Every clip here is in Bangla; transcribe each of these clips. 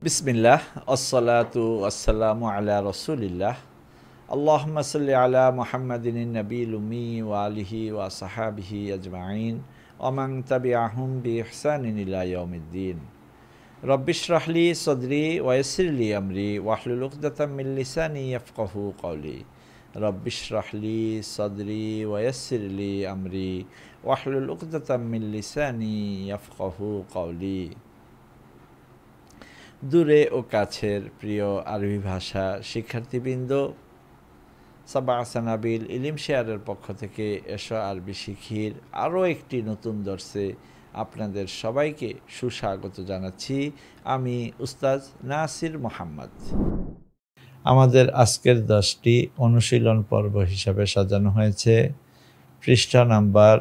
বিসমিল্লাহ আসসালাতু আসসালামু আলা রসুলিল্লাহ আল্লাহুম্মা সাল্লি আলা মুহাম্মাদিন নবিয়্যিল উম্মি ওয়া আলিহি ওয়া সাহাবিহি আজমাইন ওয়া মান তাবিআহুম বিইহসানিন ইলা ইয়াউমিদ্দিন রব্বিশরাহ লি সাদরি ওয়া ইয়াসসির লি আমরি ওয়াহলুল উকদাতাম মিন লিসানি ইয়াফকাহু কওলি রব্বিশরাহ লি সাদরি ওয়া ইয়াসসির লি আমরি ওয়াহলুল উকদাতাম মিন লিসানি ইয়াফকাহু কওলি। দূরে ও কাছের প্রিয় আরবি ভাষা শিক্ষার্থীবৃন্দ, সাবা সানাবিল ইলিম শেয়ারের পক্ষ থেকে এসো আরবি শিখির আরও একটি নতুন দর্শে আপনাদের সবাইকে সুস্বাগত জানাচ্ছি। আমি উস্তাজ নাসির মোহাম্মদ। আমাদের আজকের 10টি অনুশীলন পর্ব হিসাবে সাজানো হয়েছে পৃষ্ঠা নাম্বার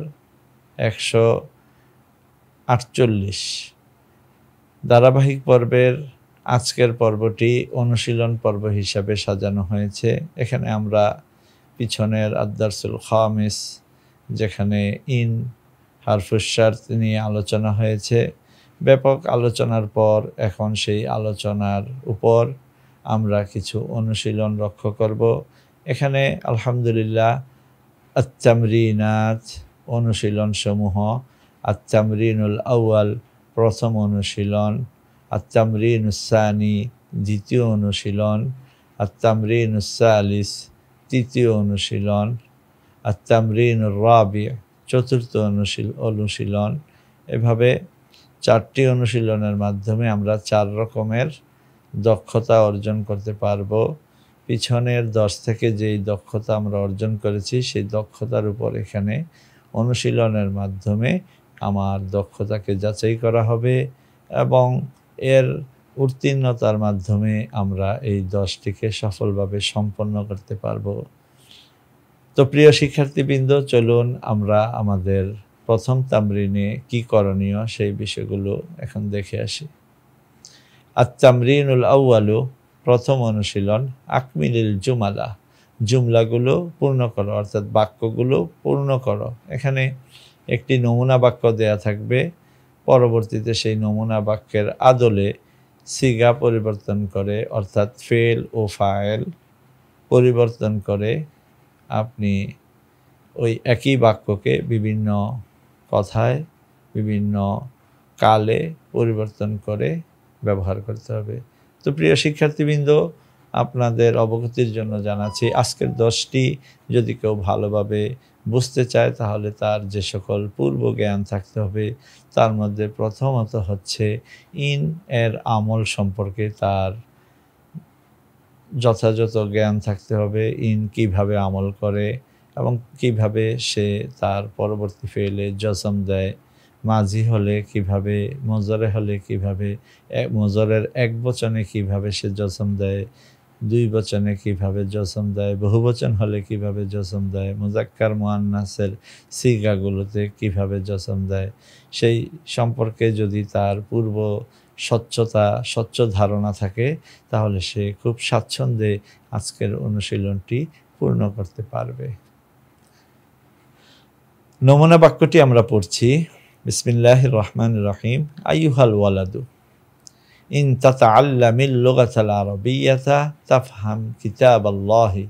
148। ধারাবাহিক পর্বের আজকের পর্বটি অনুশীলন পর্ব হিসাবে সাজানো হয়েছে। এখানে আমরা পিছনের আদ-দারসুল খামিস, যেখানে ইন হারফুশ শারত নিয়ে আলোচনা হয়েছে, ব্যাপক আলোচনার পর এখন সেই আলোচনার উপর আমরা কিছু অনুশীলন লক্ষ্য করব। এখানে আলহামদুলিল্লাহ আত-তামরিনাত অনুশীলন সমূহ, আত-তামরিনুল আউয়াল প্রথম অনুশীলন, আত-তামরিনুস সানি দ্বিতীয় অনুশীলন, আত-তামরিনুস সালিস তৃতীয় অনুশীলন, আত-তামরিনুর রাবি চতুর্থ অনুশীলন। এভাবে 4টি অনুশীলনের মাধ্যমে আমরা 4 রকমের দক্ষতা অর্জন করতে পারব। পিছনের 10 থেকে যেই দক্ষতা আমরা অর্জন করেছি সেই দক্ষতার উপর এখানে অনুশীলনের মাধ্যমে আমার দক্ষতাকে যাচাই করা হবে এবং এর উত্তীর্ণতার মাধ্যমে আমরা এই 10টিকে সফলভাবে সম্পন্ন করতে পারব। তো প্রিয় শিক্ষার্থীবৃন্দ, চলুন আমরা আমাদের প্রথম তামরিনে কি করণীয় সেই বিষয়গুলো এখন দেখে আসি। আত-তামরিনুল আউয়ালু প্রথম অনুশীলন, আকমিলিল জুমালা জুমলাগুলো পূর্ণ করো, অর্থাৎ বাক্যগুলো পূর্ণ করো। এখানে একটি নমুনা বাক্য দেয়া থাকবে, পরবর্তীতে সেই নমুনা বাক্যের আদলে সিগা পরিবর্তন করে, অর্থাৎ ফেল ও ফাইল পরিবর্তন করে আপনি ওই একই বাক্যকে বিভিন্ন কথায় বিভিন্ন কালে পরিবর্তন করে ব্যবহার করতে হবে। তো প্রিয় শিক্ষার্থীবৃন্দ, আপনাদের অবগতির জন্য জানাচ্ছি, আজকের 10টি যদি কেউ ভালোভাবে বুঝতে চায় তাহলে তার যে সকল পূর্ব জ্ঞান থাকতে হবে, তার মধ্যে প্রথমত হচ্ছে ইন এর আমল সম্পর্কে তার যথাযথ জ্ঞান থাকতে হবে। ইন কিভাবে আমল করে এবং কিভাবে সে তার পরবর্তী ফেলে জজম দেয়, মাঝি হলে কিভাবে, মজরে হলে কিভাবে, মজরের এক বচনে কিভাবে সে জজম দেয়, 2 বচনে কিভাবে জজম দেয়, বহুবচন হলে কিভাবে জজম দেয়, মুজাক্কার মুআন্নাসের সিগাগুলোতে কিভাবে জজম দেয়, সেই সম্পর্কে যদি তার পূর্ব স্বচ্ছ ধারণা থাকে তাহলে সে খুব স্বাচ্ছন্দ্যে আজকের অনুশীলনটি পূর্ণ করতে পারবে। নমুনা বাক্যটি আমরা পড়ছি। বিসমিল্লাহির রহমানির রহিম। আইয়ুহাল ওয়ালাদু ইন তাতাআল্লামিল লুগাতাল আরাবিয়্যাতা তাফহাম কিতাবাল্লাহি।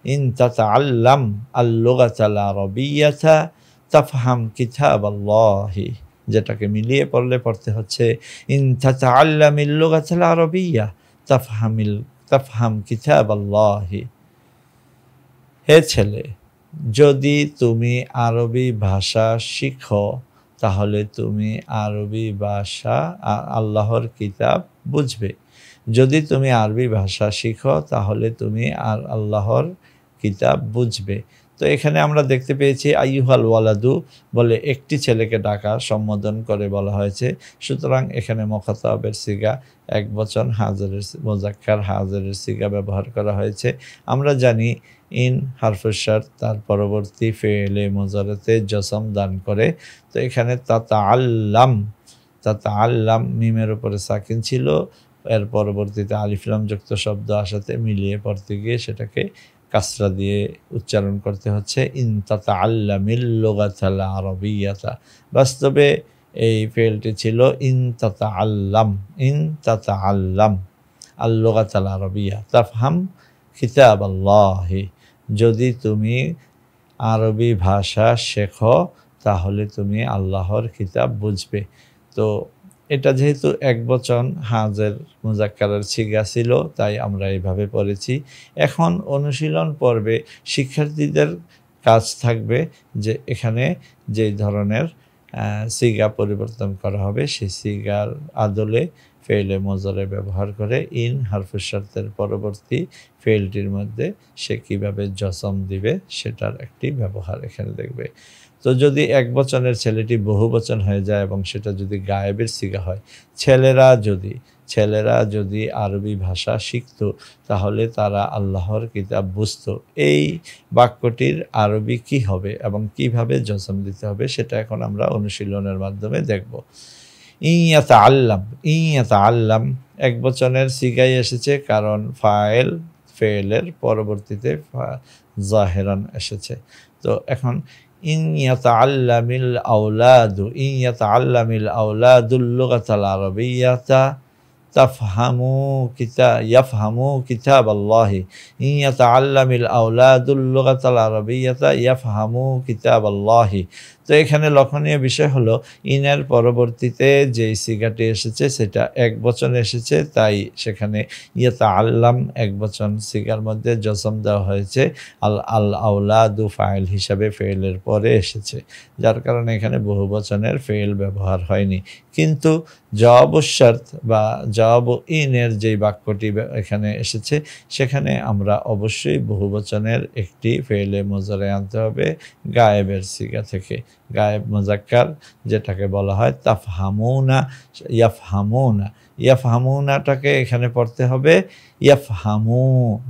ইন তাতাআল্লাম আল লুগাতাল আরাবিয়্যাতা তাফহাম কিতাবাল্লাহি, যেটাকে মিলিয়ে পড়তে হচ্ছে ইন তাতাআল্লামিল লুগাতাল আরাবিয়্যা তাফহাম কিতাবাল্লাহি। হে ছেলে, যদি তুমি আরবি ভাষা শিখো তাহলে তুমি আরবি ভাষা আল্লাহর কিতাব বুঝবে। যদি তুমি আরবি ভাষা শিখো তাহলে তুমি আল্লাহর কিতাব বুঝবে। তো এখানে আমরা দেখতে পেয়েছি আইয়ুহাল ওয়ালাদু বলে একটি ছেলেকে ডাকা সম্বোধন করে বলা হয়েছে। সুতরাং এখানে মুখাতাবের সিগা এক বচন হাজিরের মুজাক্কার হাজিরের সিগা ব্যবহার করা হয়েছে। আমরা জানি ইন হারফুশ শারত তার পরবর্তী ফেলে মুজারেতে জসম দান করে। তো এখানে তাতাআল্লাম মিমের উপরে সাকিন ছিল, এর পরবর্তীতে আলিফ লাম যুক্ত শব্দ আসাতে মিলিয়ে পড়তে গিয়ে সেটাকে কাসরা দিয়ে উচ্চারণ করতে হচ্ছে ইন তাতাআল্লামিল লুগাতাল আরাবিয়্যাতা। বাস্তবে এই ফেলটি ছিল ইন তাতাআল্লাম, ইন তাতাআল্লাম আল লুগাতাল আরবিয়া তাফহাম কিতাবাল্লাহি, যদি তুমি আরবি ভাষা শেখো তাহলে তুমি আল্লাহর কিতাব বুঝবে। তো এটা যেহেতু একবচন হাজের মুজাক্কারের সিগা ছিল তাই আমরা এইভাবে পড়েছি। এখন অনুশীলন পর্বে শিক্ষার্থীদের কাজ থাকবে যে এখানে যে ধরনের সিগা পরিবর্তন করা হবে সেই সিগার আদলে ফেইলে মজরে ব্যবহার করে ইন হারফুস শর্তের পরবর্তী ফেইলটির মধ্যে সে কিভাবে জসম দিবে সেটার একটি ব্যবহার এখানে দেখবে। তো যদি এক বচনের ছেলেটি বহু বচন হয়ে যায় এবং সেটা যদি গায়েবের সিগা হয়, ছেলেরা যদি আরবি ভাষা শিখত তাহলে তারা আল্লাহর কিতাব বুঝতো। এই বাক্যটির আরবি কি হবে এবং কিভাবে জসম দিতে হবে সেটা এখন আমরা অনুশীলনের মাধ্যমে দেখব। ইয়াতাআল্লাম এক বচনের সিগায় এসেছে কারণ ফেলের পরবর্তীতে জাহেরান এসেছে। তো এখন ইয়াতাআল্লামিল আওলাদুল লুগাতাল আরবিয়াতা ইয়াফহামু কিতাবাল্লাহি, ইয়াতাআল্লামিল আওলাদুল লুগাতাল আরবিয়াতা ইয়াফহামু কিতাবাল্লাহি। তো এখানে লক্ষণীয় বিষয় হলো ইনের পরবর্তীতে যে সিগাটি এসেছে সেটা এক বচন এসেছে, তাই সেখানে ইয়াতাআল্লাম এক বচন সিগার মধ্যে জসম দেওয়া হয়েছে। আল আওলাদু ফাইল হিসাবে ফেলের পরে এসেছে, যার কারণে এখানে বহু বচনের ফেল ব্যবহার হয়নি। কিন্তু জওয়াবুশ শর্ত বা জওয়াব ইনের যেই বাক্যটি এখানে এসেছে সেখানে আমরা অবশ্যই বহু বচনের একটি ফেলে মজরে আনতে হবে গায়েবের সিগা থেকে। গায়েব মুজাক্কার যেটাকে বলা হয় তাফহামুনা, ইয়াফহামুনাটাকে এখানে পড়তে হবে ইয়াফহামু,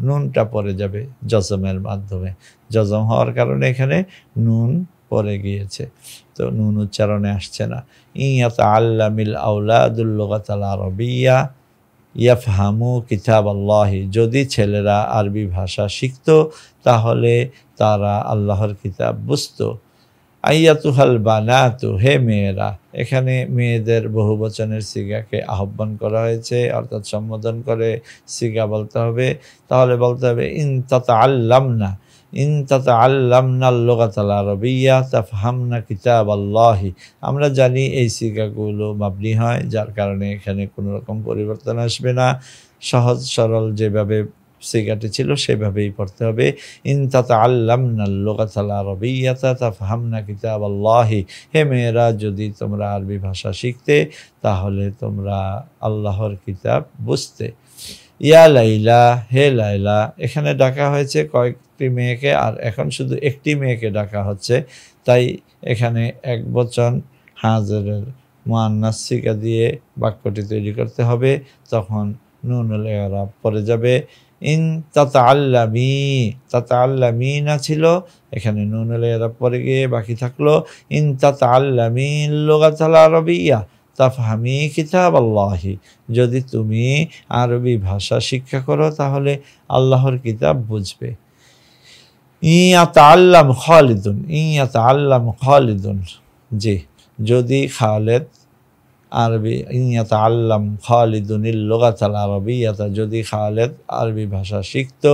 নুনটা পড়ে যাবে জজমের মাধ্যমে। জজম হওয়ার কারণে এখানে নুন পড়ে গিয়েছে, তো নুন উচ্চারণে আসছে না। ইয়াতাআল্লামিল আওলাদুল লুগাতাল আরবিয়া ইয়াফহামু কিতাবাল্লাহি, যদি ছেলেরা আরবি ভাষা শিখত তাহলে তারা আল্লাহর কিতাব বুঝতো। আইয়াতুহাল বানাতু, হে মেয়েরা, এখানে মেয়েদের বহুবচনের সিগাকে আহ্বান করা হয়েছে, অর্থাৎ সম্বোধন করে সিগা বলতে হবে। তাহলে বলতে হবে ইন তাতাআল্লামনাল লুগাতাল আরবিয়া তাফহামনা কিতাবাল্লাহি। আমরা জানি এই সিগাগুলো মাবনি হয়, যার কারণে এখানে কোনো রকম পরিবর্তন আসবে না। সহজ সরল যেভাবে সিগাটি ছিল সেভাবেই পড়তে হবে। ইন তাতাআল্লামনাল লুগাতাল আরবিয়াতা তাফহামনা কিতাবাল্লাহি, হে মেয়েরা, যদি তোমরা আরবি ভাষা শিখতে তাহলে তোমরা আল্লাহর কিতাব বুঝতে। ইয়া লাইলা, হে লাইলা, এখানে ডাকা হয়েছে কয়েকটি মেয়েকে আর এখন শুধু একটি মেয়েকে ডাকা হচ্ছে, তাই এখানে এক বচন হাজরের মুআন্নাস সিগা দিয়ে বাক্যটি তৈরি করতে হবে। তখন নুনুল ইরাব পড়ে যাবে। ইন তাতাআল্লামিনা ছিল, এখানে নুনুল ইরাব পড়ে গিয়ে বাকি থাকলো ইন তাতাআল্লামিল লুগাতাল আরবিয়া তাফহামি কিতাবাল্লাহি, যদি তুমি আরবি ভাষা শিক্ষা করো তাহলে আল্লাহর কিতাব বুঝবে। ইয়াতাআল্লাম খালিদুন, জি, যদি খালেদ আরবি ইয়াতাআল্লাম খালিদুনিল লুগাতাল আরবিয়াতা, যদি খালেদ আরবি ভাষা শিখতো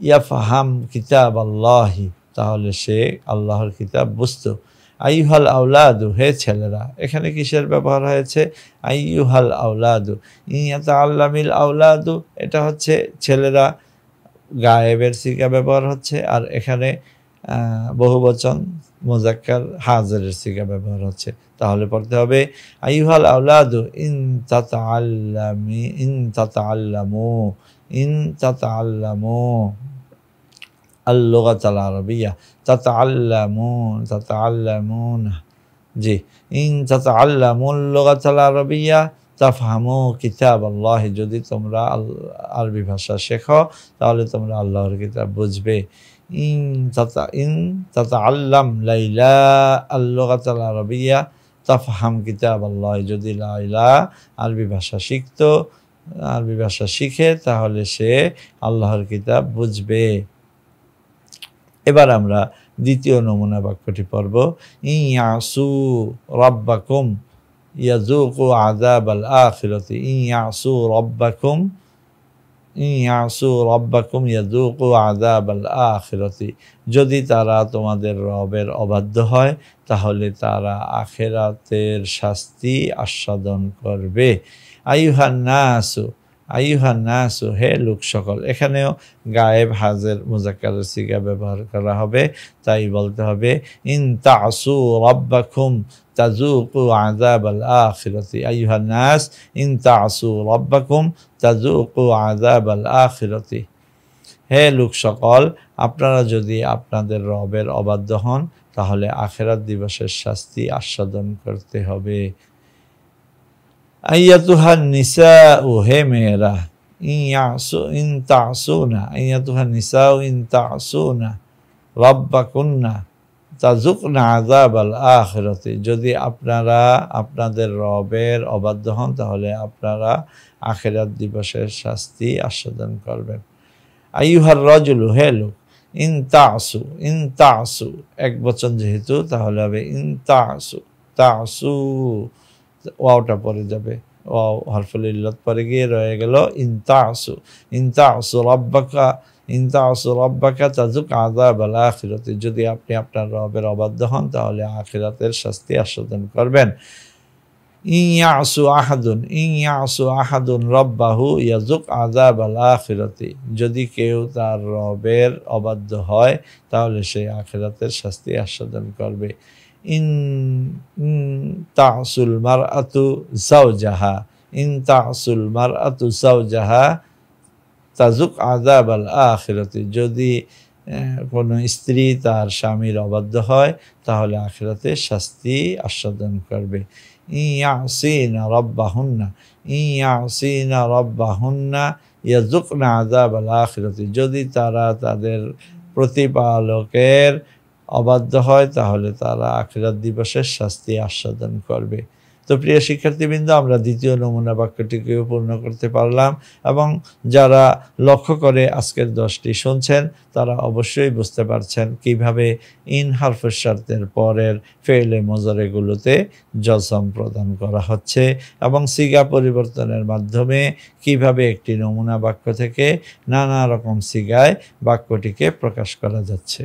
ইয়াফহাম কিতাবাল্লাহি, তাহলে সে আল্লাহর কিতাব বুঝতো। আইয়ুহাল আওলাদু, হে ছেলেরা, এখানে কিসের ব্যবহার হয়েছে? আইয়ুহাল আওলাদু, ইয়াতাআল্লামিল আওলাদু, এটা হচ্ছে ছেলেরা, গায়েবের সিগা ব্যবহার হচ্ছে, আর এখানে বহুবচন মুজাক্কার হাজিরের সিগা ব্যবহার হচ্ছে। তাহলে পড়তে হবে আইয়ুহাল আওলাদু ইন তাতাআল্লামু আল লুগাতাল আরবিয়া তাতাআল্লামুনা, জি, ইন তাতাআল্লামুল লুগাতাল আরবিয়া তাফহামু কিতাবাল্লাহি, যদি তোমরা আরবি ভাষা শেখো তাহলে তোমরা আল্লাহর কিতাব বুঝবে। ইন তাতাআল্লাম লাইলা আল লুগাতাল আরবিয়া তাফহাম কিতাবাল্লাহি, যদি লাইলা আরবি ভাষা আরবি ভাষা শিখে তাহলে সে আল্লাহর কিতাব বুঝবে। এবার আমরা দ্বিতীয় নমুনা বাক্যটি পড়ব। ইয়াসু রাব্বাকুম ইয়াযুকু আযাবাল আখিরাতি। ইয়াসু রাব্বাকুম ইয়াসু রাব্বাকুম ইয়াযুকু আযাবাল আখিরাতি। যদি তারা তোমাদের রবের অবাধ্য হয় তাহলে তারা আখিরাতের শাস্তি আস্বাদন করবে। আইয়ুহান নাসু, আইয়ুহান নাসু, হে লোক সকল। এখানেও গায়েব হাজের মুজাক্কারের সিগা ব্যবহার করা হবে, তাই বলতে হবে ইন তাসু রাব্বাকুম তাযুকু আযাবাল আখিরাতি। আইয়ুহান নাস ইন তাসু রাব্বাকুম তাযুকু আযাবাল আখিরাতি। হে লোক সকল, আপনারা যদি আপনাদের রবের অবাধ্য হন তাহলে আখিরাত দিবসের শাস্তি আস্বাদন করতে হবে। আইয়াতুহান নিসাউ, হে মেয়েরা, ইন তাসুনা, আইয়াতুহান নিসাউ ইন তাসুনা রাব্বাকুন্না তাযুকনা আযাবাল আখিরাতি। যদি আপনারা আপনাদের রবের অবাধ্য হন তাহলে আপনারা আখিরাত দিবসের শাস্তি আস্বাদন করবেন। আইয়ুহার রাজুলু, হে লোক, ইন তাসু, ইন তাসু এক বচন যেহেতু তাহলে হবে ইন তাসু, তাসু ওয়াওটা পরে যাবে, ওয়াও হরফুল ইল্লাত পরে গিয়ে রয়ে গেল ইন তাসু। ইন তাসু রাব্বাকা, ইন তাসু রাব্বাকা তাযুক আযাবাল আখিরাতি। যদি আপনি আপনার রবের অবাধ্য হন তাহলে আখিরাতের শাস্তি আস্বাদন করবেন। ইন ইয়াসু আহাদুন, ইন ইয়াসু আহাদুন রাব্বাহু ইয়াযুক আযাবাল আখিরাতি। যদি কেউ তার রবের অবাধ্য হয় তাহলে সে আখিরাতের শাস্তি আস্বাদন করবে। ইন তাসুল মারআতু যাওজাহা, ইন তাসুল মারআতু যাওজাহা তাযুক আযাবাল আখিরাতি। যদি কোনো স্ত্রী তার স্বামীর অবাধ্য হয় তাহলে আখিরাতে শাস্তি আস্বাদন করবে। ইয়াসিনা রাব্বাহুন্না, ইয়াসিনা রাব্বাহুন্না ইয়াযুকনা আযাবাল আখিরাতি। যদি তারা তাদের প্রতিপালকের অবাধ্য হয় তাহলে তারা আখিরাত দিবসের শাস্তি আস্বাদন করবে। তো প্রিয় শিক্ষার্থীবৃন্দ, আমরা দ্বিতীয় নমুনা বাক্যটিকেও পূর্ণ করতে পারলাম এবং যারা লক্ষ্য করে আজকের 10টি শুনছেন তারা অবশ্যই বুঝতে পারছেন কিভাবে ইন হারফুস শারতের পরের ফেলে মুজারেগুলোতে জজম প্রদান করা হচ্ছে এবং সিগা পরিবর্তনের মাধ্যমে কিভাবে একটি নমুনা বাক্য থেকে নানা রকম সিগায় বাক্যটিকে প্রকাশ করা যাচ্ছে।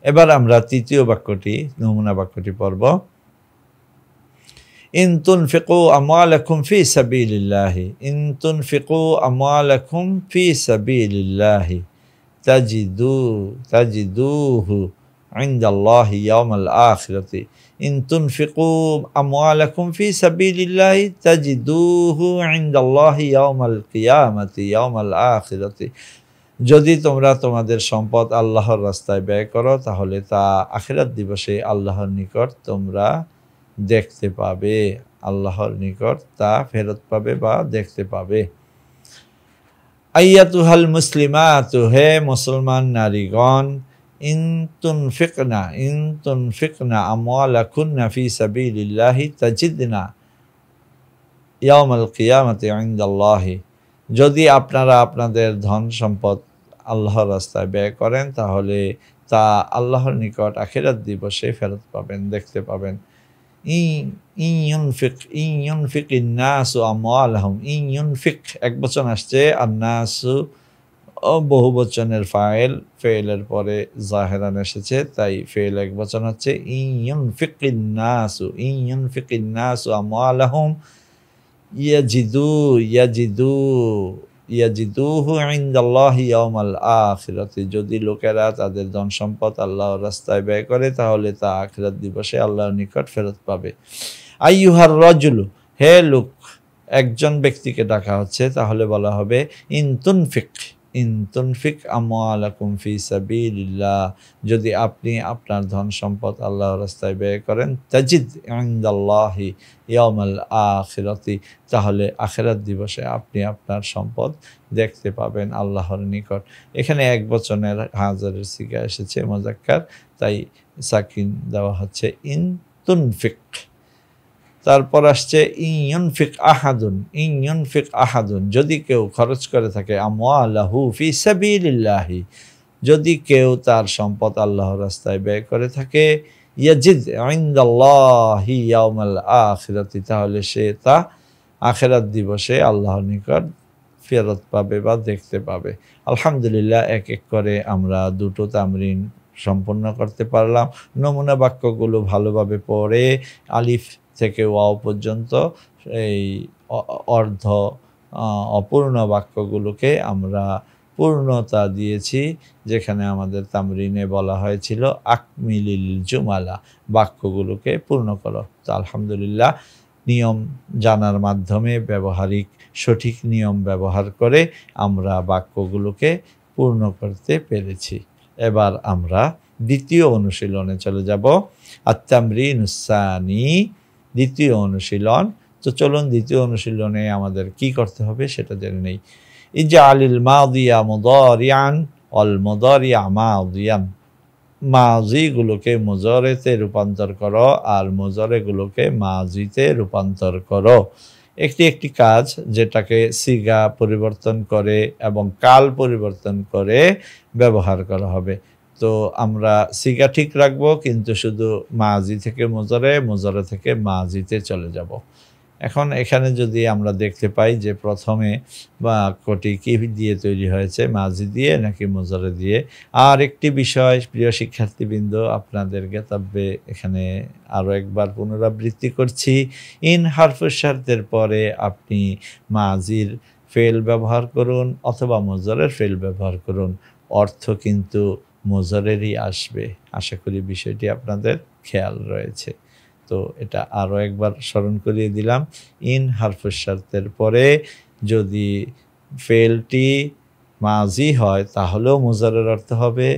এবার আমরা তৃতীয় বাক্যটি, নমুনা বাক্যটি পড়ব। ইন তুনফিকু আমওয়ালাকুম ফি সাবিলিল্লাহি, ইন তুনফিকু আমওয়ালাকুম ফি সাবিলিল্লাহি তাজিদুহু ইনদাল্লাহি ইয়াওমাল আখিরাতি। ইন তুনফিকু আমওয়ালাকুম ফি সাবিলিল্লাহি তাজিদুহু ইনদাল্লাহি ইয়াওমাল কিয়ামাতি ইয়াওমাল আখিরাতি। যদি তোমরা তোমাদের সম্পদ আল্লাহর রাস্তায় ব্যয় করো তাহলে তা আখিরাত দিবসে আল্লাহর নিকট তোমরা দেখতে পাবে, আল্লাহর নিকট তা ফেরত পাবে বা দেখতে পাবে। আইয়াতুহাল মুসলিমাতু, হে মুসলমান নারীগণ, ইন তুনফিকনা আমওয়ালাকুন্না ফি সাবিলিল্লাহি তাজিদনা ইয়াওমাল কিয়ামাতি ইনদাল্লাহি। যদি আপনারা আপনাদের ধন সম্পদ আল্লাহর রাস্তায় ব্যয় করেন তাহলে তা আল্লাহর নিকট আখিরাত দিবসে ফেরত পাবেন, দেখতে পাবেন। ইউনফিকিন নাসু আমওয়ালাহুম, ইউনফিক এক বচন আসছে, আর নাসু বহু বচনের ফাইল, ফেলের পরে জাহেরান এসেছে তাই ফেল এক বচন হচ্ছে। ইউনফিকিন নাসু আমওয়ালাহুম ইয়াজিদুহু ইনদাল্লাহি ইয়াওমাল আখিরাতি। যদি লোকেরা তাদের ধন সম্পদ আল্লাহর রাস্তায় ব্যয় করে তাহলে তা আখিরাত দিবসে আল্লাহর নিকট ফেরত পাবে। আইয়ুহার রাজুলু, হে লোক, একজন ব্যক্তিকে ডাকা হচ্ছে তাহলে বলা হবে ইন তুনফিক আমওয়ালাকুম ফি সাবিলিল্লাহ। যদি আপনি আপনার ধন সম্পদ আল্লাহর রাস্তায় ব্যয় করেন তাজিদ ইনদাল্লাহি ইয়াওমাল আখিরাতি, তাহলে আখিরাত দিবসে আপনি আপনার সম্পদ দেখতে পাবেন আল্লাহর নিকট। এখানে এক বচনের হাজারের সিগা এসেছে মুজাক্কার, তাই সাকিন দেওয়া হচ্ছে ইন তুনফিক। তারপর আসছে ইউনফিক আহাদুন, যদি কেউ খরচ করে থাকে আমওয়ালাহু ফি সাবিলিল্লাহি, যদি কেউ তার সম্পদ আল্লাহর রাস্তায় ব্যয় করে থাকে, ইয়াজিদ ইনদাল্লাহি ইয়াউমাল আখিরাতি, তাহলে সে তা আখিরাত দিবসে আল্লাহর নিকট ফেরত পাবে বা দেখতে পাবে। আলহামদুলিল্লাহ, এক এক করে আমরা দুটো তামরিন সম্পন্ন করতে পারলাম। নমুনা বাক্যগুলো ভালোভাবে পড়ে আলিফ থেকে ওয়াও পর্যন্ত এই অর্ধ অপূর্ণ বাক্যগুলোকে আমরা পূর্ণতা দিয়েছি, যেখানে আমাদের তামরিনে বলা হয়েছিল আকমিলিল জুমালা, বাক্যগুলোকে পূর্ণ করো। তো আলহামদুলিল্লাহ, নিয়ম জানার মাধ্যমে ব্যবহারিক সঠিক নিয়ম ব্যবহার করে আমরা বাক্যগুলোকে পূর্ণ করতে পেরেছি। এবার আমরা দ্বিতীয় অনুশীলনে চলে যাব। আত-তামরিনুস সানি, দ্বিতীয় অনুশীলন। তো চলুন দ্বিতীয় অনুশীলনে আমাদের কি করতে হবে সেটা জেনে নেই। ইজআলিল মাদিয়া মুদারিআন ওয়াল মুদারিআ মাদিয়ান, মাজিগুলোকে মুজারেতে রূপান্তর করো আর মুজারেগুলোকে মাজিতে রূপান্তর করো। একটি একটি কাজ যেটাকে সিগা পরিবর্তন করে এবং কাল পরিবর্তন করে ব্যবহার করা হবে। তো আমরা সিগা ঠিক রাখবো, কিন্তু শুধু মাজি থেকে মুজারে, মুজারে থেকে মাজিতে চলে যাব। এখন এখানে যদি আমরা দেখতে পাই যে প্রথমে বাক্যটি কি দিয়ে তৈরি হয়েছে, মাজি দিয়ে নাকি মুজারে দিয়ে। আর একটি বিষয় প্রিয় শিক্ষার্থীবৃন্দ, আপনাদের জ্ঞাতব্যে এখানে আরও একবার পুনরাবৃত্তি করছি। ইন হারফুস শারতের পরে আপনি মাজির ফেল ব্যবহার করুন অথবা মুজারের ফেল ব্যবহার করুন, অর্থ কিন্তু মুজারেরই আসবে। আশা করি বিষয়টি আপনাদের খেয়াল রয়েছে। তো এটা আরও একবার স্মরণ করিয়ে দিলাম। ইন হারফুস শারতের পরে যদি ফেলটি মাজি হয় তাহলেও মুজারের অর্থ হবে,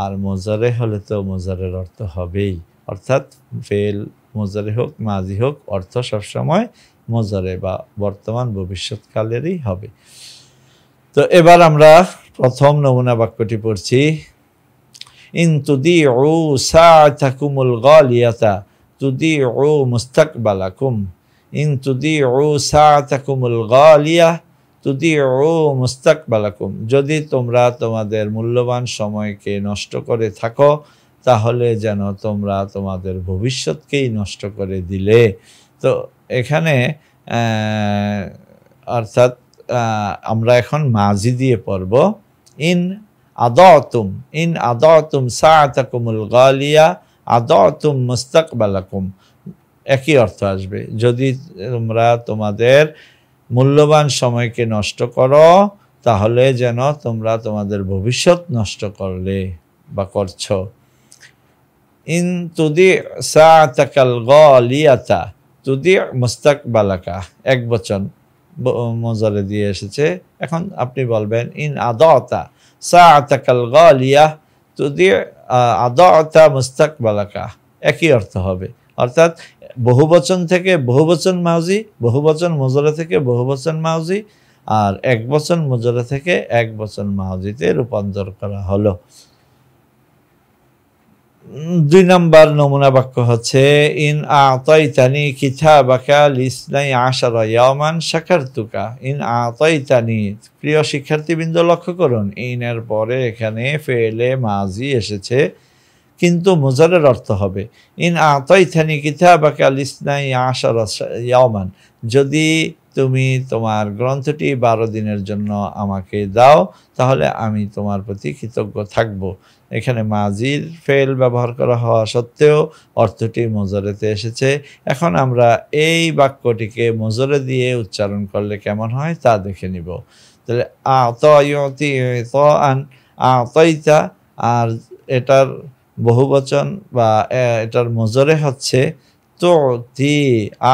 আর মুজারে হলে তো মুজারের অর্থ হবেই। অর্থাৎ ফেল মুজারে হোক মাজি হোক, অর্থ সবসময় মুজারে বা বর্তমান ভবিষ্যৎকালেরই হবে। তো এবার আমরা প্রথম নমুনা বাক্যটি পড়ছি। ইন তুদিউ সাআতাকুমুল গালিয়াতা তুদিউ মুস্তাকবালাকুম, ইন তুদিউ সাআতাকুমুল গালিয়া তুদিউ মুস্তাকবালাকুম, যদি তোমরা তোমাদের মূল্যবান সময়কে নষ্ট করে থাকো তাহলে যেন তোমরা তোমাদের ভবিষ্যৎকেই নষ্ট করে দিলে। তো এখানে অর্থাৎ আমরা এখন মাজি দিয়ে পড়ব। ইন আদাতুম সাআতাকুমুল গালিয়া আদাতুম মুস্তাকবালাকুম, একই অর্থ আসবে। যদি তোমরা তোমাদের মূল্যবান সময়কে নষ্ট করো তাহলে যেন তোমরা তোমাদের ভবিষ্যৎ নষ্ট করলে বা করছো। ইন তুদি সাআতাকাল গালিয়াতা তুদি মুস্তাকবালাকা, এক বচন মুজারে দিয়ে এসেছে। এখন আপনি বলবেন ইন আদাতা সাআতাকাল গালিয়া তুদি আদাতা মুস্তাকবালাকা, একই অর্থ হবে। অর্থাৎ বহুবচন থেকে বহুবচন মাউজি, বহুবচন মুজারে থেকে বহুবচন মাউজি, আর এক বচন মুজারে থেকে এক বচন মাউজিতে রূপান্তর করা হলো। 2 নম্বর নমুনা বাক্য হচ্ছে ইন আতাইতানি কিতাবাকা লিসনাই আশারা ইয়াওমান শাকারতুকা। ইন আতাইতানি, প্রিয় শিক্ষার্থীবৃন্দ লক্ষ্য করুন, ইনের পরে এখানে ফেলে মাজি এসেছে কিন্তু মুজারের অর্থ হবে ইন আতাইতানি কিতাবাকা লিসনাই আশারা ইয়াওমান, যদি তুমি তোমার গ্রন্থটি 12 দিনের জন্য আমাকে দাও তাহলে আমি তোমার প্রতি কৃতজ্ঞ থাকব। এখানে মাজির ফেল ব্যবহার করা হওয়া সত্ত্বেও অর্থটি মুজারেতে এসেছে। এখন আমরা এই বাক্যটিকে মুজারে দিয়ে উচ্চারণ করলে কেমন হয় তা দেখে নিব। তাহলে আতায়তি তাআন আতাইতা, আর এটার বহুবচন বা এটার মুজারে হচ্ছে তুতি,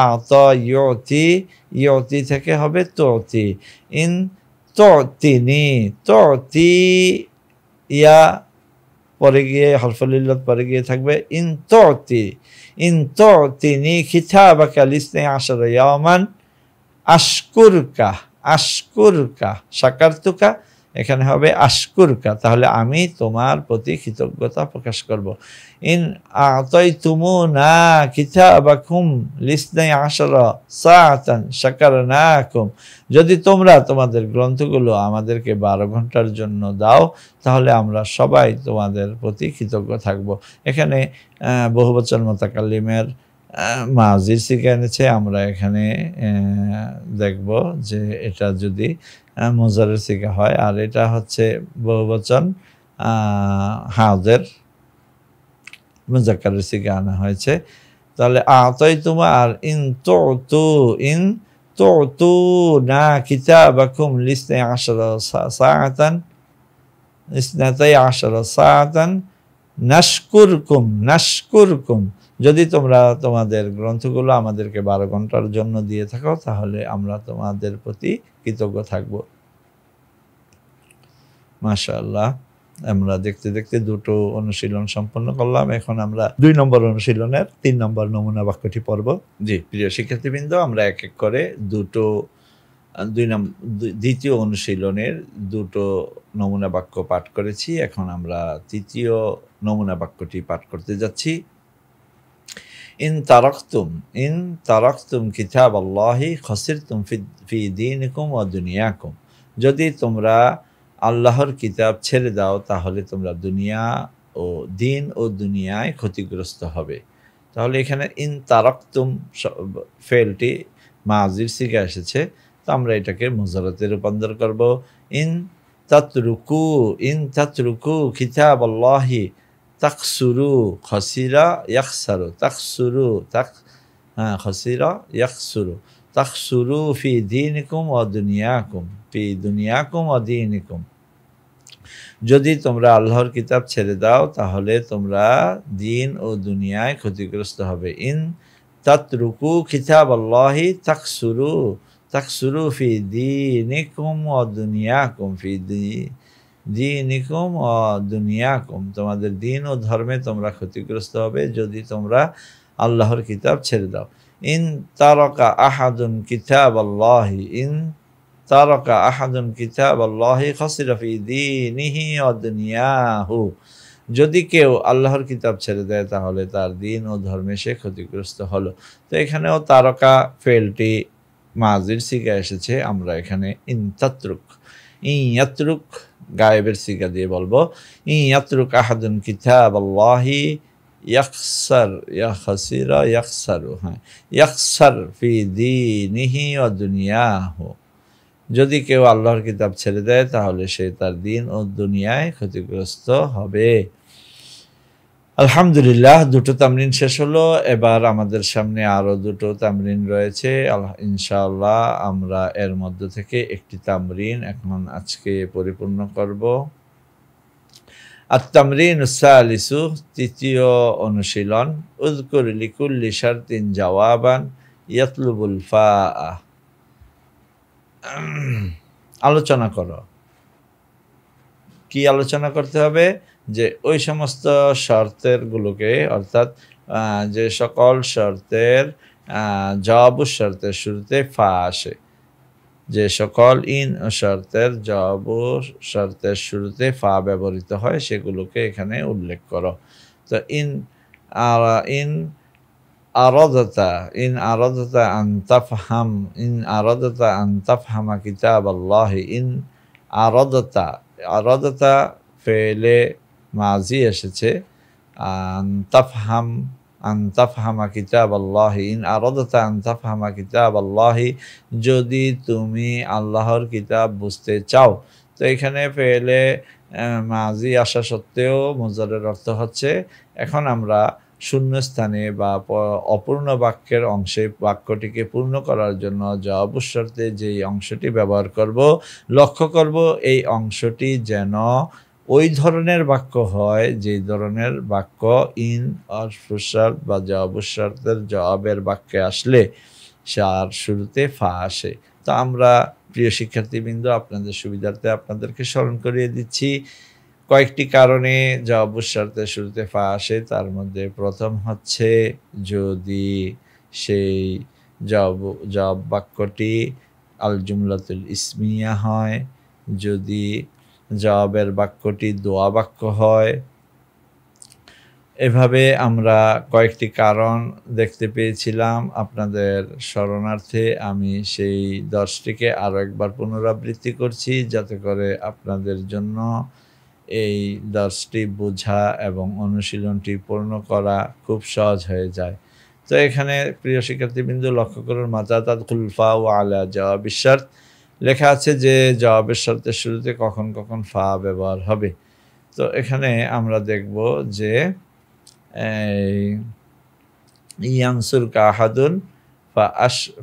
আতায়তি, ইয়তি থেকে হবে তুতি। ইন তুতিনি, তুতি ইয়া পরে গিয়ে হরফুল ইল্লাত পরে গিয়ে থাকবে ইন তুতিনি কিতাবাকা লিসনাই আশারা ইয়াওমান আশকুরকা, আশকুরকা শাকারতুকা, এখানে হবে আশকুরকা, তাহলে আমি তোমার প্রতি কৃতজ্ঞতা প্রকাশ করব। ইন আতাইতুমুনা কিতাবাকুম লিসনাই আশারা সাআতান শাকারনাকুম, যদি তোমরা তোমাদের গ্রন্থগুলো আমাদেরকে 12 ঘন্টার জন্য দাও তাহলে আমরা সবাই তোমাদের প্রতি কৃতজ্ঞ থাকব। এখানে বহুবচন মুতাকাল্লিমের মাজির সিগা এনেছে। আমরা এখানে দেখব যে এটা যদি মুজারের সিগা হয়, আর এটা হচ্ছে বহুবচন হাজের মুজাক্কারের সিগা আনা হয়েছে। তাহলে আতাইতুমা আর ইন তু'তুনা কিতাবাকুম লিসনাই আশারা সাআতান নাশকুরকুম, যদি তোমরা তোমাদের গ্রন্থগুলো আমাদেরকে 12 ঘন্টার জন্য দিয়ে থাকো তাহলে আমরা তোমাদের প্রতি কৃতজ্ঞ থাকব। মাশাআল্লাহ, আমরা দেখতে দেখতে দুটো অনুশীলন সম্পন্ন করলাম। এখন আমরা 2 নম্বর অনুশীলনের 3 নম্বর নমুনা বাক্যটি পড়ব। জি প্রিয় শিক্ষার্থীবৃন্দ, আমরা এক এক করে দ্বিতীয় অনুশীলনের 2টো নমুনা বাক্য পাঠ করেছি। এখন আমরা তৃতীয় নমুনা বাক্যটি পাঠ করতে যাচ্ছি। ইন তারাকতুম কিতাবাল্লাহি খাসিরতুম ফি দীনিকুম ওয়া দুনিয়াকুম, যদি তোমরা আল্লাহর কিতাব ছেড়ে দাও তাহলে তোমরা দুনিয়া ও দিন ও দুনিয়ায় ক্ষতিগ্রস্ত হবে। তাহলে এখানে ইন তারাকতুম ফেলটি মাজির সিগা এসেছে, তো আমরা এটাকে মুজারাতে রূপান্তর করব। ইন তাতরুকু কিতাবাল্লাহি তাকসুরু খাসিরা ইয়াখসারু, খাসিরা ইয়াখসুরু, তাকসুরু ফি দীনিকুম ওয়া দীনিকুম, যদি তোমরা আল্লাহর কিতাব ছেড়ে দাও তাহলে তোমরা দিন ও দুনিয়ায় ক্ষতিগ্রস্ত হবে। ইন তাতরুকু কিতাবাল্লাহি তাকসুরু ফি দীনিকুম ওয়া দুনিয়াকুম, তোমাদের দিন ও ধর্মে তোমরা ক্ষতিগ্রস্ত হবে যদি তোমরা আল্লাহর কিতাব ছেড়ে দাও। ইন তারাকা আহাদুন কিতাবাল্লাহি খাসিরা ফি দীনিহি ওয়া দুনিয়াহু, যদি কেউ আল্লাহর কিতাব ছেড়ে দেয় তাহলে তার দিন ও ধর্মে সে ক্ষতিগ্রস্ত হলো। তো এখানেও তারকা ফেলটি মাজির সিগা এসেছে। আমরা এখানে ইন ইয়াতরুক গায়েবের সিগা দিয়ে বলবো। ইন ইয়াতরুক আহাদুন কিতাবাল্লাহি ইয়াখসার ফি দীনিহি ওয়া দুনিয়াহু, যদি কেউ আল্লাহর কিতাব ছেড়ে দেয় তাহলে সে তার দিন ও দুনিয়ায় ক্ষতিগ্রস্ত হবে। আলহামদুলিল্লাহ, 2টো তামরিন শেষ হলো। এবার আমাদের সামনে আরো 2টো তামরিন রয়েছে। ইনশাআল্লাহ আমরা এর মধ্যে থেকে একটি তামরিন এখন আজকে পরিপূর্ণ করব। আত-তামরিনুস সালিসু, তৃতীয় অনুশীলন। উযকুর লিকুল্লি শারতিন জাওয়াবান ইয়াতলুবুল ফাআ, আলোচনা করো। কি আলোচনা করতে হবে? যে ওই সমস্ত শর্তের গুলোকে, অর্থাৎ যে সকল শর্তের জবাব শর্তের শুরুতে ফা আসে, যে সকল ইন শর্তের জবাব শর্তের শুরুতে ফা ব্যবহৃত হয় সেগুলোকে এখানে উল্লেখ করো। তো ইন আরাদাতা আন তাফহামা কিতাবাল্লাহি, ইন আরাদাতা ফেলে মাজি এসেছে। আন তাফহামা কিতাবাল্লাহি, ইন আরাদাতা আন তাফহামা কিতাবাল্লাহি, যদি তুমি আল্লাহর কিতাব বুঝতে চাও। তো এখানে ফেলে মাজি আসা সত্ত্বেও মুজারের অর্থ হচ্ছে। এখন আমরা শূন্যস্থানে বা অপূর্ণ বাক্যের অংশে বাক্যটিকে পূর্ণ করার জন্য জবাব শর্তে যেই অংশটি ব্যবহার করব, লক্ষ্য করব এই অংশটি যেন ওই ধরনের বাক্য হয় যে ধরনের বাক্য ইন শর্ত বা জবাব শর্তের জবাবের বাক্যে আসলে সার শুরুতে ফা আসে। তো আমরা প্রিয় শিক্ষার্থীবৃন্দ, আপনাদের সুবিধার্থে আপনাদেরকে স্মরণ করিয়ে দিচ্ছি কয়েকটি কারণে জবাব শর্তের শুরুতে ফা আসে। তার মধ্যে প্রথম হচ্ছে যদি সেই জবাব বাক্যটি আল জুমলাতুল ইসমিয়া হয়, যদি জবাবের বাক্যটি দোয়া বাক্য হয়। এভাবে আমরা কয়েকটি কারণ দেখতে পেয়েছিলাম। আপনাদের স্মরণার্থে আমি সেই দর্শটিকে আরও একবার পুনরাবৃত্তি করছি, যাতে করে আপনাদের জন্য এই দর্শটি বোঝা এবং অনুশীলনটি পূর্ণ করা খুব সহজ হয়ে যায়। তো এখানে প্রিয় শিক্ষার্থীবৃন্দ লক্ষ্য করুন, মাতা তাদখুল ফা ওয়া আলা জওয়াবিশ শারত লেখা আছে যে জওয়াবের শর্তের শুরুতে কখন কখন ফা ব্যবহার হবে। তো এখানে আমরা দেখব যে ইয়ানসুরকা আহাদুন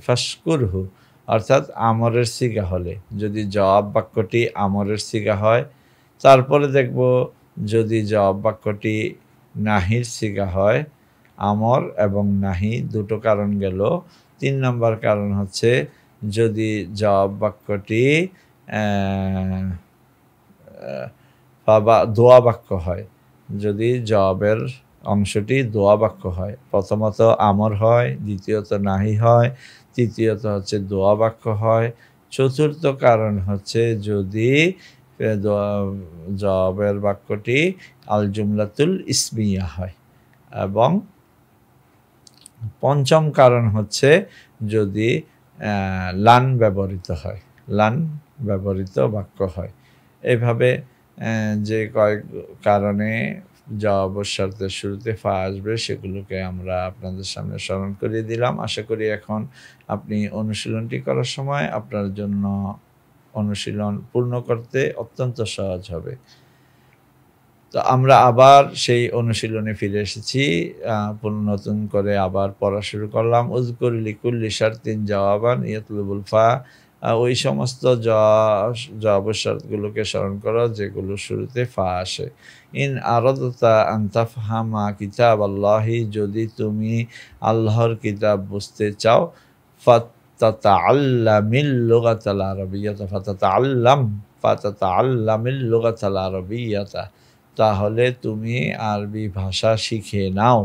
ফাশকুরহু, অর্থাৎ আমরের সিগা হলে, যদি জবাব বাক্যটি আমরের সিগা হয়। তারপরে দেখব যদি জবাব বাক্যটি নাহির সিগা হয়, আমর এবং নাহি দুটো কারণ গেল। 3 নম্বর কারণ হচ্ছে যদি জবাব বাক্যটি দোয়া বাক্য হয়, যদি জবাবের অংশটি দোয়া বাক্য হয়। প্রথমত আমর হয়, দ্বিতীয়ত নাহি হয়, তৃতীয়ত হচ্ছে দোয়া বাক্য হয়। চতুর্থ কারণ হচ্ছে যদি জবাবের বাক্যটি আল জুমলাতুল ইসমিয়া হয়। এবং পঞ্চম কারণ হচ্ছে যদি লান ব্যবহৃত হয়, লান ব্যবহৃত বাক্য হয়। এভাবে যে কয়েক কারণে জবাবের শর্তের শুরুতে ফা আসবে সেগুলোকে আমরা আপনাদের সামনে স্মরণ করিয়ে দিলাম। আশা করি এখন আপনি অনুশীলনটি করার সময় আপনার জন্য অনুশীলন পূর্ণ করতে অত্যন্ত সহজ হবে। তো আমরা আবার সেই অনুশীলনে ফিরে এসেছি, নতুন করে আবার পড়া শুরু করলাম। উযকুর লিকুল্লি শারতিন জওয়াবান ইয়াতলুবুল ফা, ওই সমস্ত জবাবের শর্তগুলোকে স্মরণ করো যেগুলো শুরুতে ফা আসে। ইন আরাদতা আন তাফহামা কিতাব আল্লাহি, যদি তুমি আল্লাহর কিতাব বুঝতে চাও, ফাতাতাআল্লামিল লুগাতাল আরাবিয়্যাতা, ফাতাতাআল্লামিল লুগাতাল আরাবিয়্যাতা, তাহলে তুমি আরবি ভাষা শিখে নাও।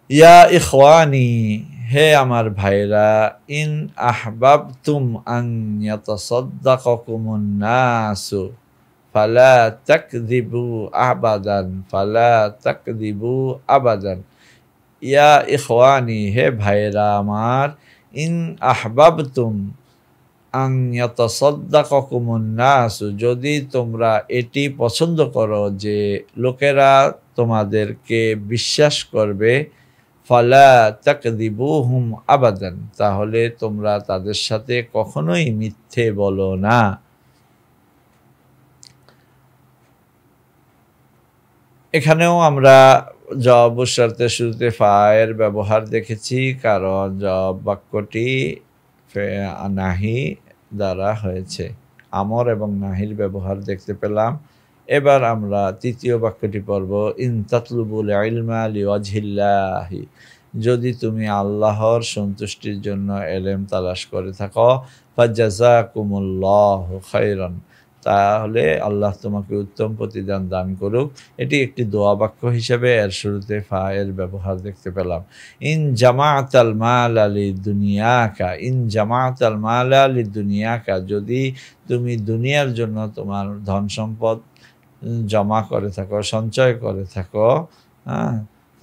ইয়া ইখওয়ানি, হে আমার ভাইরা, ইন আহবাবতুম আন ইয়াতাসাদ্দাকাকুমুন নাসু ফালা তাকযিবু আবাদান, ফালা তাকযিবু আবাদান। ইয়া ইখওয়ানি, হে ভাইরা আমার, ইন আহবাবতুম আন ইয়াতাসাদ্দাকাকুমুন নাসু, যদি তোমরা এটি পছন্দ করো যে লোকেরা তোমাদেরকে বিশ্বাস করবে, ফালা তাকযিবুহুম আবাদান, তাহলে তোমরা তাদের সাথে কখনোই মিথ্যে বলো না। এখানেও আমরা জবাব শর্তের শুরুতে ফা এর ব্যবহার দেখেছি, কারণ জবাব বাক্যটি নাহি দ্বারা হয়েছে। আমর এবং নাহির ব্যবহার দেখতে পেলাম। এবার আমরা তৃতীয় বাক্যটি পড়ব। ইন তাতলুবুল ইলমা লিওয়াজহিল্লাহি, যদি তুমি আল্লাহর সন্তুষ্টির জন্য এলেম তালাশ করে থাকো, ফাজাযাকুমুল্লাহু খায়রান, তাহলে আল্লাহ তোমাকে উত্তম প্রতিদান দান করুক। এটি একটি দোয়া বাক্য হিসেবে এর শুরুতে ফা এর ব্যবহার দেখতে পেলাম। ইন জামাআতাল মাল লিদুনিয়াকা, ইন জামাআতাল মাল লিদুনিয়াকা, যদি তুমি দুনিয়ার জন্য তোমার ধন সম্পদ জমা করে থাকো, সঞ্চয় করে থাকো,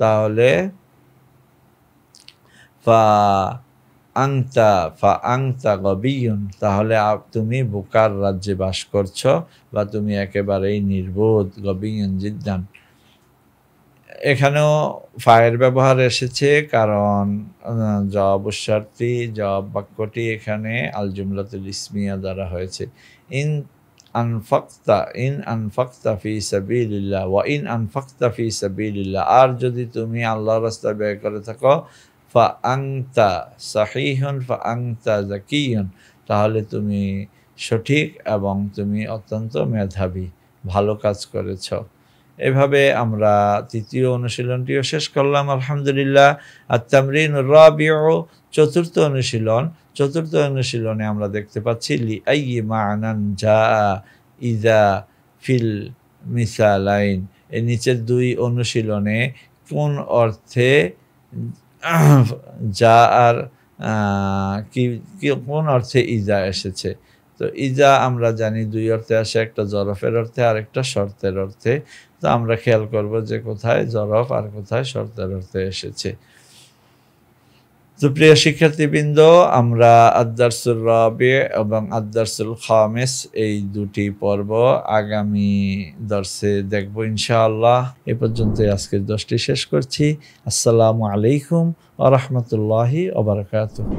তাহলে ফা আনতা গবিয়ুন, তাহলে তুমি বোকার রাজ্যে বাস করছো, বা তুমি একেবারেই নির্বোধ। গবিয়ুন জিদ্দান, এখানেও ফায়ের ব্যবহার এসেছে, কারণ জবাব বাক্যটি এখানে আল জুমলাতুল ইসমিয়া দ্বারা হয়েছে। ইন আনফাকতা ফি সাবিলিল্লাহ ওয়া ইন আনফাকতা ফি সাবিলিল্লাহ, আর যদি তুমি আল্লাহর রাস্তায় ব্যয় করে থাকো, ফা আনতা সাহিহুন ফা আনতা যাকিয়ুন, তাহলে তুমি সঠিক এবং তুমি অত্যন্ত মেধাবী, ভালো কাজ করেছ। এভাবে আমরা তৃতীয় অনুশীলনটিও শেষ করলাম আলহামদুলিল্লাহ। আত-তামরিনুর রাবিউ, চতুর্থ অনুশীলনে আমরা দেখতে পাচ্ছি লি আইয়ি মা'নান জা ইযা ফিল মিসালাইন, এর নিচের দুই অনুশীলনে কোন অর্থে যা আর কোন অর্থে ইজা এসেছে। তো তো ইজা আমরা জানি দুই অর্থে আসে, একটা জরফের অর্থে আর একটা শর্তের অর্থে। তো আমরা খেয়াল করব যে কোথায় জরফ আর কোথায় শর্তের অর্থে এসেছে। তো প্রিয় শিক্ষার্থীবৃন্দ, আমরা আদ-দারসুর রাবি এবং আদ-দারসুল খামিস এই দুটি পর্ব আগামী দর্সে দেখব ইনশাআল্লাহ। এ পর্যন্তই আজকের দর্সটি শেষ করছি। আসসালামু আলাইকুম ওয়া রাহমাতুল্লাহি ওয়া বারাকাতুহু।